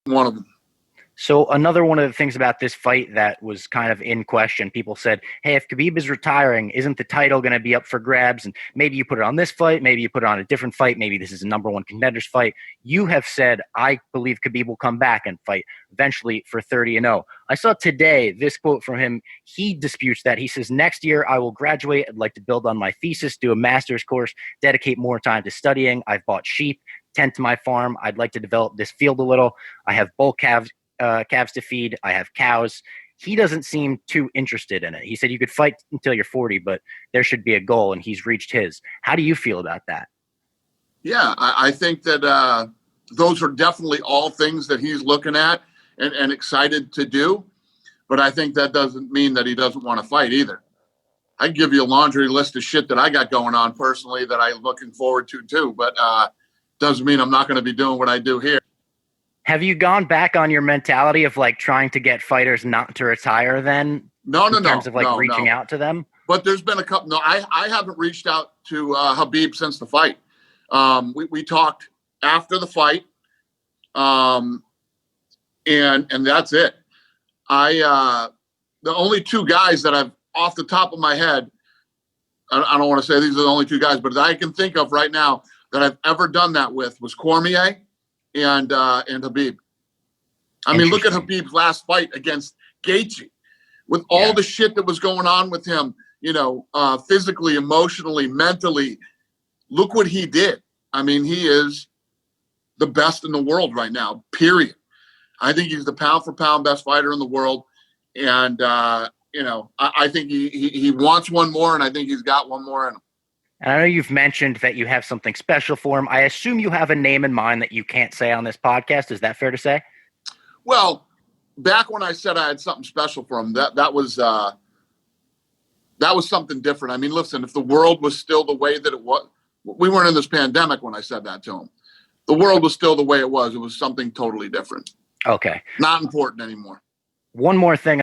One of them. So another one of the things about this fight that was kind of in question, people said, hey, if Khabib is retiring, isn't the title going to be up for grabs? And maybe you put it on this fight, maybe you put it on a different fight, maybe this is a number one contender's fight. You have said, I believe Khabib will come back and fight eventually for 30-0. I saw today this quote from him. He disputes that. He says, next year I will graduate. I'd like to build on my thesis, do a master's course, dedicate more time to studying. I've bought sheep, tend to my farm. I'd like to develop this field a little. I have bull calves to feed. I have cows. He doesn't seem too interested in it. He said you could fight until you're 40, but there should be a goal, and he's reached his. How do you feel about that? Yeah, I think that those are definitely all things that he's looking at and excited to do. But I think that doesn't mean that he doesn't want to fight either. I can give you a laundry list of shit that I got going on personally that I'm looking forward to too, but doesn't mean I'm not going to be doing what I do here. Have you gone back on your mentality of like trying to get fighters not to retire then? In terms of like reaching out to them? But there's been a couple. No, I haven't reached out to Khabib since the fight. We talked after the fight, and that's it. The only two guys that I've off the top of my head, I don't want to say these are the only two guys, but that I can think of right now that I've ever done that with was Cormier and Khabib. I mean, look at Khabib's last fight against Gaethje, with all the shit that was going on with him, physically, emotionally, mentally. Look what he did. I mean, he is the best in the world right now, period. I think he's the pound for pound best fighter in the world. And, I think he wants one more, and I think he's got one more in him. And I know you've mentioned that you have something special for him. I assume you have a name in mind that you can't say on this podcast. Is that fair to say? Well, back when I said I had something special for him, that was something different. I mean, listen, if the world was still the way that it was, we weren't in this pandemic when I said that to him. The world was still the way it was. It was something totally different. Okay. Not important anymore. One more thing